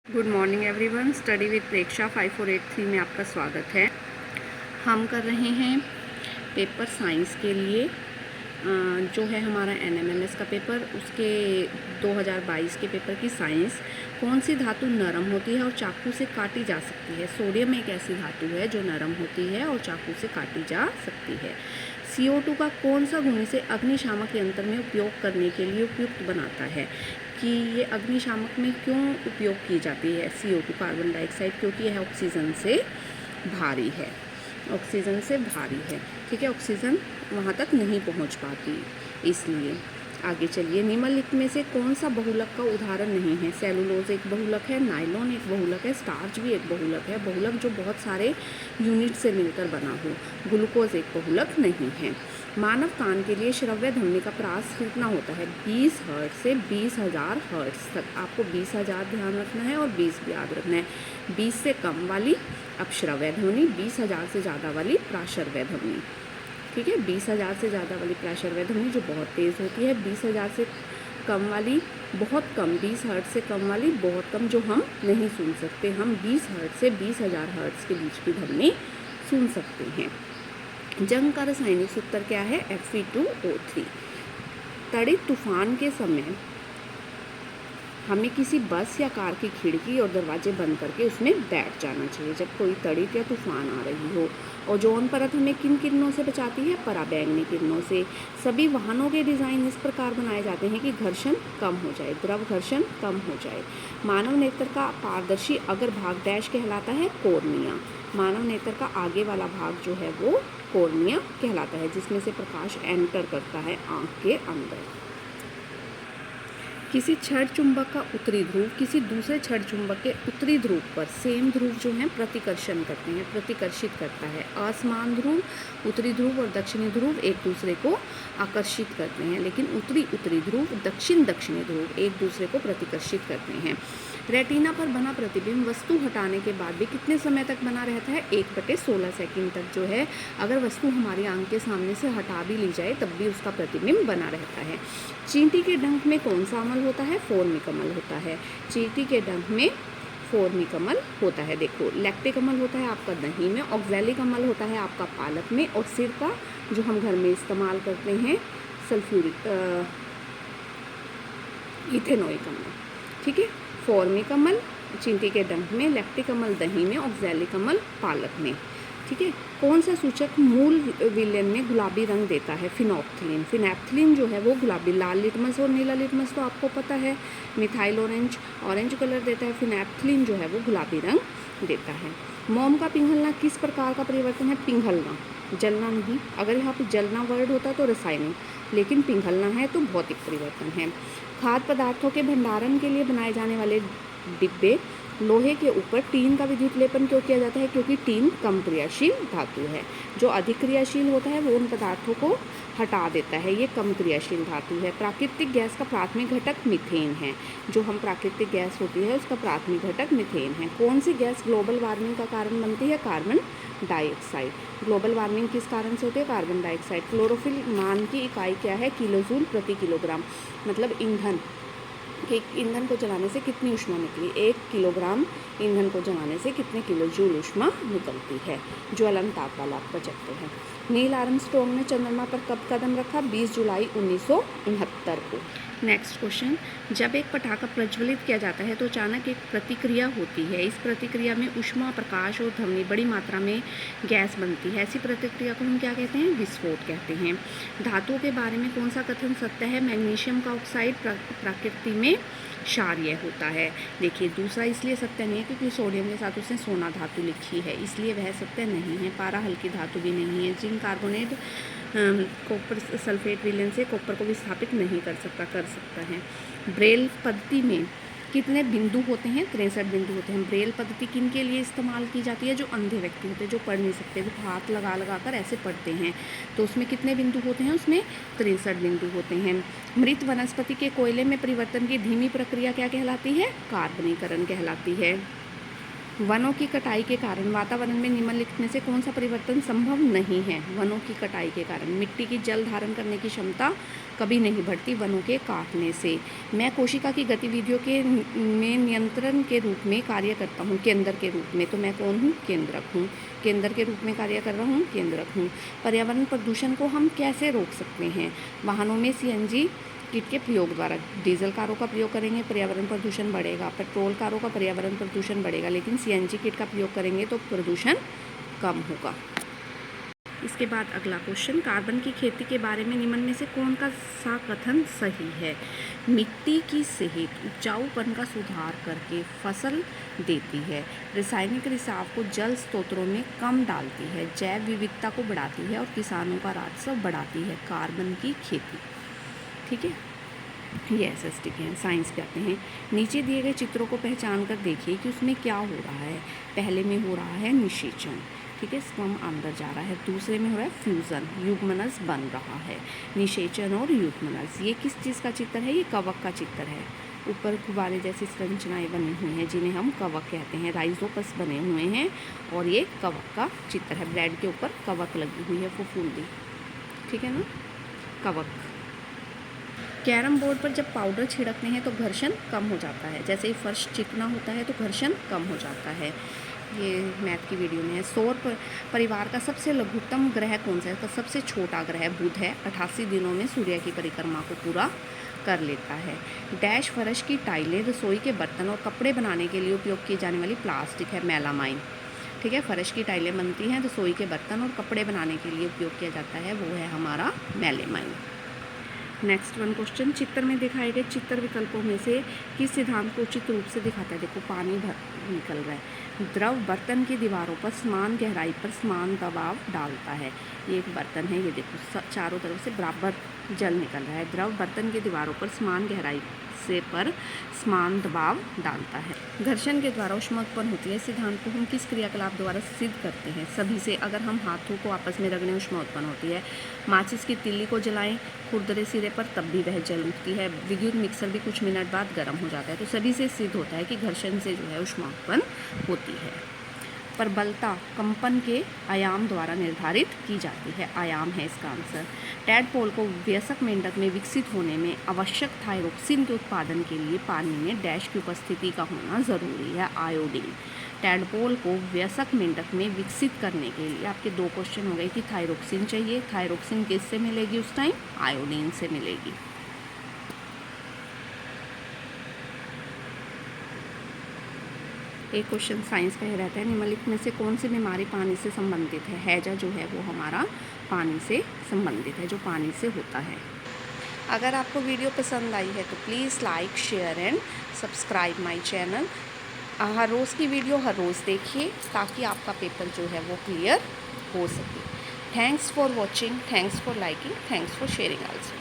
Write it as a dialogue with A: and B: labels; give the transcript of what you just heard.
A: Good morning everyone. Study with Preksha 5483 में आपका स्वागत है। हम कर रहे हैं पेपर साइंस के लिए जो है हमारा NMMS का पेपर, उसके 2022 के पेपर की साइंस। कौन सी धातु नरम होती है और चाकू से काटी जा सकती है? सोडियम एक ऐसी धातु है जो नरम होती है और चाकू से काटी जा सकती है। CO2 का कौन सा गुण इसे अग्निशामक यंत्र में उपयोग करने के लिए उपयुक्त बनाता है? कि ये अग्निशामक में क्यों उपयोग की जाती है CO2 कार्बन डाइऑक्साइड? क्योंकि यह ऑक्सीजन से भारी है, ऑक्सीजन से भारी है। ठीक है, ऑक्सीजन वहाँ तक नहीं पहुँच पाती, इसलिए। आगे चलिए, निम्नलिखित में से कौन सा बहुलक का उदाहरण नहीं है? सेलुलोज एक बहुलक है, नायलॉन एक बहुलक है, स्टार्च भी एक बहुलक है। बहुलक जो बहुत सारे यूनिट से मिलकर बना हो। ग्लूकोज एक बहुलक नहीं है। मानव कान के लिए श्रव्य ध्वनि का प्रास कितना होता है? 20 हर्ट्ज से 20,000 हर्ट्ज तक। आपको 20,000 ध्यान रखना है और 20 भी याद रखना है। 20 से कम वाली अपश्रव्य ध्वनि, 20,000 से ज़्यादा वाली प्राश्रव्य ध्वनि। ठीक है, 20,000 से ज़्यादा वाली प्राश्रव्य ध्वनि जो बहुत तेज़ होती है, 20,000 से कम वाली बहुत कम, 20 हर्ट्ज से कम वाली बहुत कम, जो हम नहीं सुन सकते। हम 20 हर्ट्ज से 20,000 हर्ट्ज के बीच की ध्वनि सुन सकते हैं। जंग का रासायनिक सूत्र क्या है? Fe2O3। तड़ित तूफान के समय हमें किसी बस या कार की खिड़की और दरवाजे बंद करके उसमें बैठ जाना चाहिए जब कोई तड़ित या तूफान आ रही हो। ओजोन परत हमें किन किरणों से बचाती है? पराबैंगनी किरणों से। सभी वाहनों के डिज़ाइन इस प्रकार बनाए जाते हैं कि घर्षण कम हो जाए, द्रव घर्षण कम हो जाए। मानव नेत्र का पारदर्शी अग्र भाग डैश कहलाता है? कॉर्निया। मानव नेत्र का आगे वाला भाग जो है वो कॉर्निया कहलाता है, जिसमें से प्रकाश एंटर करता है आँख के अंदर। किसी क्षण चुंबक का उत्तरी ध्रुव किसी दूसरे क्षण चुंबक के उत्तरी ध्रुव पर सेम ध्रुव जो है प्रतिकर्षण करते हैं, प्रतिकर्षित करता है। असमान ध्रुव, उत्तरी ध्रुव और दक्षिणी ध्रुव एक दूसरे को आकर्षित करते हैं, लेकिन उत्तरी ध्रुव, दक्षिणी ध्रुव एक दूसरे को प्रतिकर्षित करते हैं। रेटिना पर बना प्रतिबिंब वस्तु हटाने के बाद भी कितने समय तक बना रहता है? 1/16 सेकंड तक जो है। अगर वस्तु हमारी आंख के सामने से हटा भी ली जाए तब भी उसका प्रतिबिंब बना रहता है। चींटी के डंक में कौन सा अमल होता है? फोर्मिकमल होता है। चींटी के डंक में फोर्मिकमल होता है। देखो, लैक्टिक अमल होता है आपका दही में, ऑक्सैलिक अमल होता है आपका पालक में, और सिर का जो हम घर में इस्तेमाल करते हैं सल्फ्यूरिक इथेनोइक अमल। ठीक है, फोर्मिक अमल चींटी के डंक में, लैक्टिक अमल दही में, ऑक्सैलिक अमल पालक में। ठीक है, कौन सा सूचक मूल विलयन में गुलाबी रंग देता है? फिनोप्थिलीन। फिनैप्थिलीन जो है वो गुलाबी, लाल लिटमस और नीला लिटमस तो आपको पता है। मिथाइल ऑरेंज कलर देता है, फिनैप्थिलीन जो है वो गुलाबी रंग देता है। मोम का पिघलना किस प्रकार का परिवर्तन है? पिघलना, जलना नहीं। अगर यहाँ पे जलना वर्ड होता तो रासायनिक, लेकिन पिघलना है तो भौतिक परिवर्तन है। खाद्य पदार्थों के भंडारण के लिए बनाए जाने वाले डिब्बे लोहे के ऊपर टीन का विद्युत लेपन क्यों किया जाता है? क्योंकि टीन कम क्रियाशील धातु है। जो अधिक क्रियाशील होता है वो उन पदार्थों को हटा देता है, ये कम क्रियाशील धातु है। प्राकृतिक गैस का प्राथमिक घटक मीथेन है। जो हम प्राकृतिक गैस होती है उसका प्राथमिक घटक मीथेन है। कौन सी गैस ग्लोबल वार्मिंग का कारण बनती है? Carbon dioxide. ग्लोबल वार्मिंग किस कारण से होती है? Carbon dioxide. क्लोरोफिल मान की इकाई क्या है? किलोजूल प्रति किलोग्राम। मतलब ईंधन, कि ईंधन को जलाने से कितनी ऊष्मा निकली? 1 किलोग्राम ईंधन को जलाने से कितने किलोजूल ऊष्मा निकलती है? ज्वलनताप वाला आपका चैप्टर है। नील आर्मस्ट्रॉन्ग ने चंद्रमा पर कब कदम रखा? 20 जुलाई 1969 को। नेक्स्ट क्वेश्चन, जब एक पटाखा प्रज्वलित किया जाता है तो अचानक एक प्रतिक्रिया होती है। इस प्रतिक्रिया में ऊष्मा, प्रकाश और ध्वनि बड़ी मात्रा में गैस बनती है। ऐसी प्रतिक्रिया को हम क्या कहते हैं? विस्फोट कहते हैं। धातुओं के बारे में कौन सा कथन सत्य है? मैग्नीशियम का ऑक्साइड प्रकृति में क्षारीय होता है। देखिए, दूसरा इसलिए सत्य नहीं है क्योंकि सोडियम के साथ उसने सोना धातु लिखी है, इसलिए वह सत्य नहीं है। पारा हल्की धातु भी नहीं है। जिंक कार्बोनेट कॉपर सल्फेट विलयन से कॉपर को विस्थापित नहीं कर सकता है। ब्रेल पद्धति में कितने बिंदु होते हैं? 63 बिंदु होते हैं। ब्रेल पद्धति किन के लिए इस्तेमाल की जाती है? जो अंधे व्यक्ति होते हैं, जो पढ़ नहीं सकते, जो हाथ लगा कर ऐसे पढ़ते हैं, तो उसमें कितने बिंदु होते हैं? उसमें 63 बिंदु होते हैं। मृत वनस्पति के कोयले में परिवर्तन की धीमी प्रक्रिया क्या कहलाती है? कार्बनीकरण कहलाती है। वनों की कटाई के कारण वातावरण में निम्नलिखित में से कौन सा परिवर्तन संभव नहीं है? वनों की कटाई के कारण मिट्टी की जल धारण करने की क्षमता कभी नहीं बढ़ती वनों के काटने से। मैं कोशिका की गतिविधियों के में नियंत्रण के रूप में कार्य करता हूँ, केंद्र के रूप में। तो मैं कौन हूँ? केंद्रक हूँ। केंद्र के रूप में कार्य कर रहा हूँ, केंद्रक हूँ। पर्यावरण प्रदूषण को हम कैसे रोक सकते हैं? वाहनों में सीएनजी किट के प्रयोग द्वारा। डीजल कारों का प्रयोग करेंगे, पर्यावरण प्रदूषण बढ़ेगा। पेट्रोल कारों का पर्यावरण प्रदूषण बढ़ेगा, लेकिन सीएनजी किट का प्रयोग करेंगे तो प्रदूषण कम होगा। इसके बाद अगला क्वेश्चन, कार्बन की खेती के बारे में निम्न में से कौन का सा कथन सही है? मिट्टी की सेहत उपजाऊपन का सुधार करके फसल देती है, रासायनिक रिसाव को जल स्रोतों में कम डालती है, जैव विविधता को बढ़ाती है और किसानों का राजस्व बढ़ाती है। कार्बन की खेती, ठीक है, ये एसएसटी के हैं। साइंस के आते हैं। नीचे दिए गए चित्रों को पहचान कर देखिए कि उसमें क्या हो रहा है। पहले में हो रहा है निषेचन, ठीक है, स्पर्म अंदर जा रहा है। दूसरे में हो रहा है फ्यूज़न, युग्मनज बन रहा है। निषेचन और युग्मनज, ये किस चीज़ का चित्र है? ये कवक का चित्र है। ऊपर गुब्बारे जैसी संरचनाएं बनी हुई हैं जिन्हें हम कवक कहते हैं। राइजोपस बने हुए हैं और ये कवक का चित्र है। ब्रेड के ऊपर कवक लगी हुई है, फफूंदी, ठीक है ना, कवक। कैरम बोर्ड पर जब पाउडर छिड़कते हैं तो घर्षण कम हो जाता है। जैसे ही फर्श चिकना होता है तो घर्षण कम हो जाता है। ये मैथ की वीडियो में है। सौर परिवार का सबसे लघुत्तम ग्रह कौन सा है? तो सबसे छोटा ग्रह बुध है। 88 दिनों में सूर्य की परिक्रमा को पूरा कर लेता है। डैश फर्श की टाइलें रसोई के बर्तन और कपड़े बनाने के लिए उपयोग की जाने वाली प्लास्टिक है, मेलामाइन, ठीक है। फर्श की टाइलें बनती हैं, रसोई के बर्तन और कपड़े बनाने के लिए उपयोग किया जाता है, वो है हमारा मेलामाइन। नेक्स्ट वन क्वेश्चन, चित्र में दिखाए गए चित्र विकल्पों में से किस सिद्धांत को उचित रूप से दिखाता है? देखो पानी निकल रहा है। द्रव बर्तन की दीवारों पर समान गहराई पर समान दबाव डालता है। ये एक बर्तन है, ये देखो चारों तरफ से बराबर जल निकल रहा है। द्रव बर्तन की दीवारों पर समान गहराई से पर समान दबाव डालता है। घर्षण के द्वारा ऊष्मा उत्पन्न होती है। इस सिद्धांत को हम किस क्रियाकलाप द्वारा सिद्ध करते हैं? सभी से। अगर हम हाथों को आपस में रगड़ें ऊष्मा उत्पन्न होती है। माचिस की तिल्ली को जलाएं खुरदरे सिरे पर, तब भी वह जल उठती है। विद्युत मिक्सर भी कुछ मिनट बाद गर्म हो जाता है। तो सभी से सिद्ध होता है कि घर्षण से जो है ऊष्मा उत्पन्न होती है। प्रबलता कंपन के आयाम द्वारा निर्धारित की जाती है। आयाम है इसका आंसर। टैडपोल को वयस्क मेंढक में विकसित होने में आवश्यक थायरोक्सिन के उत्पादन के लिए पानी में डैश की उपस्थिति का होना ज़रूरी है, आयोडीन। टैडपोल को वयस्क मेंढक में विकसित करने के लिए आपके दो क्वेश्चन हो गए कि थायरोक्सिन चाहिए। थायरोक्सिन किससे मिलेगी उस टाइम? आयोडीन से मिलेगी। एक क्वेश्चन साइंस का ही रहता है, निम्नलिखित में से कौन सी बीमारी पानी से संबंधित है? हैजा जो है वो हमारा पानी से संबंधित है, जो पानी से होता है। अगर आपको वीडियो पसंद आई है तो please like, share and subscribe my channel. हर रोज़ की वीडियो हर रोज़ देखिए ताकि आपका पेपर जो है वो क्लियर हो सके। Thanks for watching, thanks for liking, thanks for sharing also.